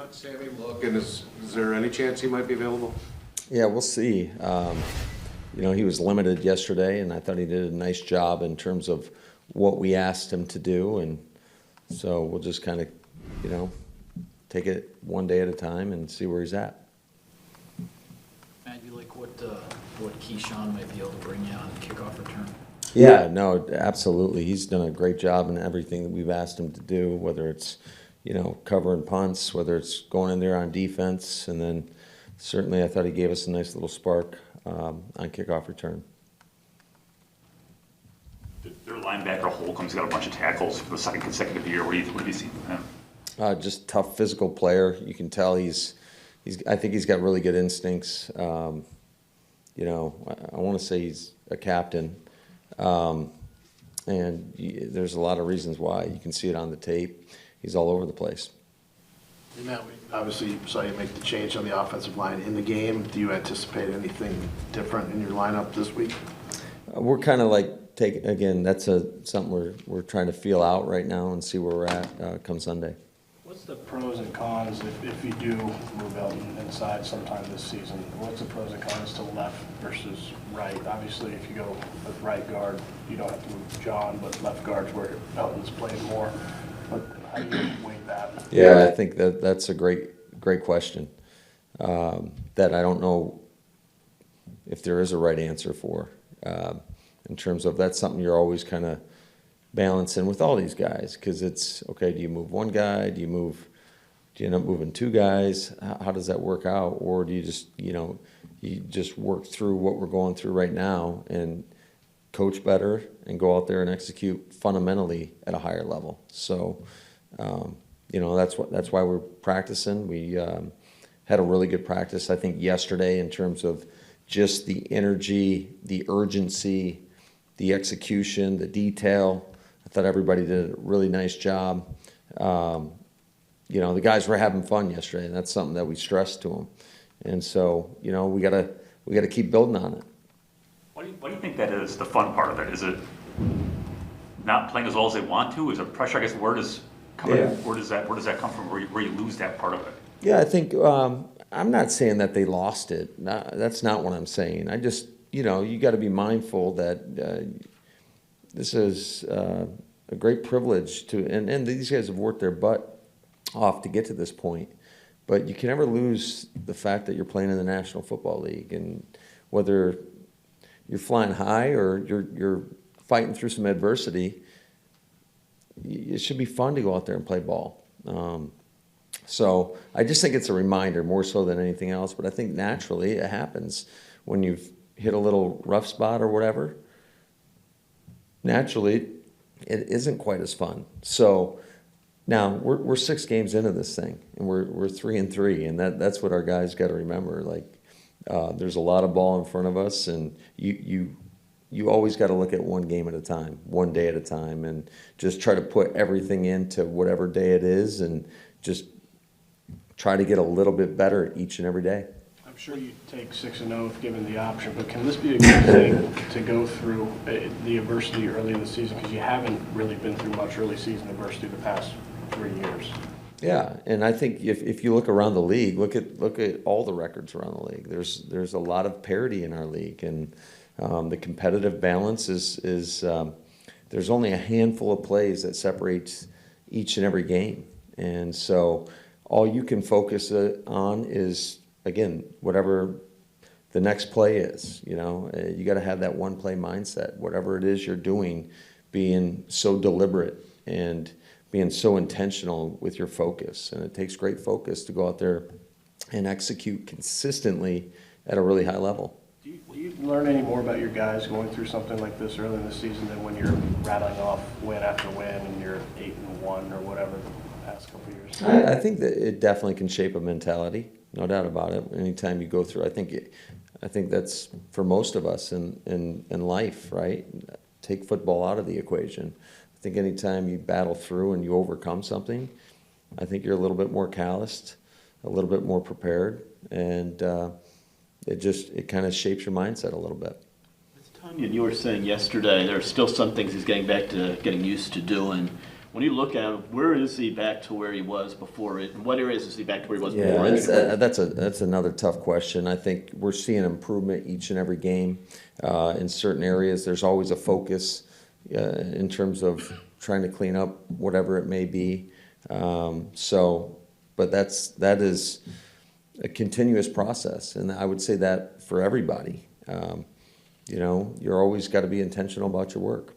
How'd Sammy look, and is there any chance he might be available? Yeah, we'll see. He was limited yesterday, and I thought he did a nice job in terms of what we asked him to do, and so we'll just kind of, take it one day at a time and see where he's at. Matt, you like what Keyshawn might be able to bring you on kickoff return? Yeah, no, absolutely. He's done a great job in everything that we've asked him to do, whether it's, covering punts, whether it's going in there on defense, and then certainly I thought he gave us a nice little spark on kickoff return. Their linebacker Holcomb's got a bunch of tackles for the second consecutive year. What do you see from him? Just tough physical player. You can tell I think he's got really good instincts. I want to say he's a captain. And there's a lot of reasons why. You can see it on the tape. He's all over the place. Hey Matt, we obviously saw you make the change on the offensive line in the game. Do you anticipate anything different in your lineup this week? We're kind of that's something we're trying to feel out right now and see where we're at come Sunday. What's the pros and cons if you do move Elton inside sometime this season? What's the pros and cons to left versus right? Obviously, if you go with right guard, you don't have to move John, but left guard's where Elton's playing more. But how do you weigh that? Yeah, I think that's a great question that I don't know if there is a right answer for. In terms of that's something you're always kind of balancing with all these guys, because it's okay. Do you move one guy? Do you end up moving two guys? How does that work out? Or do you just work through what we're going through right now and coach better and go out there and execute fundamentally at a higher level? So, that's why we're practicing. We had a really good practice, I think, yesterday in terms of just the energy, the urgency, the execution, the detail. I thought everybody did a really nice job. The guys were having fun yesterday, and that's something that we stressed to them. And so, we gotta keep building on it. What do you think that is, the fun part of it? Is it not playing as well as they want to? Is it pressure? I guess where does that come from? Where you lose that part of it? Yeah, I think I'm not saying that they lost it. That's not what I'm saying. I just, you got to be mindful that this is a great privilege and these guys have worked their butt off to get to this point. But you can never lose the fact that you're playing in the National Football League, and whether you're flying high or you're fighting through some adversity, it should be fun to go out there and play ball. So I just think it's a reminder more so than anything else. But I think naturally it happens when you've hit a little rough spot or whatever. Naturally, it isn't quite as fun. So now we're 6 games into this thing, and we're 3-3, and that's what our guys got to remember. There's a lot of ball in front of us, and you always got to look at one game at a time, one day at a time, and just try to put everything into whatever day it is, and just try to get a little bit better each and every day. I'm sure you take 6-0 if given the option, but can this be a good thing to go through the adversity early in the season? Because you haven't really been through much early season adversity the past 3 years. Yeah, and I think if you look around the league, look at all the records around the league. There's a lot of parity in our league, and the competitive balance is there's only a handful of plays that separates each and every game, and so all you can focus on is, again, whatever the next play is. You got to have that one play mindset. Whatever it is you're doing, being so deliberate and being so intentional with your focus. And it takes great focus to go out there and execute consistently at a really high level. Do you learn any more about your guys going through something like this early in the season than when you're rattling off win after win and you're 8-1 or whatever the past couple of years? I think that it definitely can shape a mentality, no doubt about it. Anytime you go through, I think that's for most of us in life, right? Take football out of the equation. I think anytime you battle through and you overcome something, I think you're a little bit more calloused, a little bit more prepared, and it kind of shapes your mindset a little bit. Tanya, you were saying yesterday there are still some things he's getting back to getting used to doing. when you look at him, where is he back to where he was before it? In what areas is he back to where he was Yeah, before injury? that's another tough question. I think we're seeing improvement each and every game. In certain areas, there's always a focus in terms of trying to clean up whatever it may be. But that is a continuous process, and I would say that for everybody. You're always got to be intentional about your work.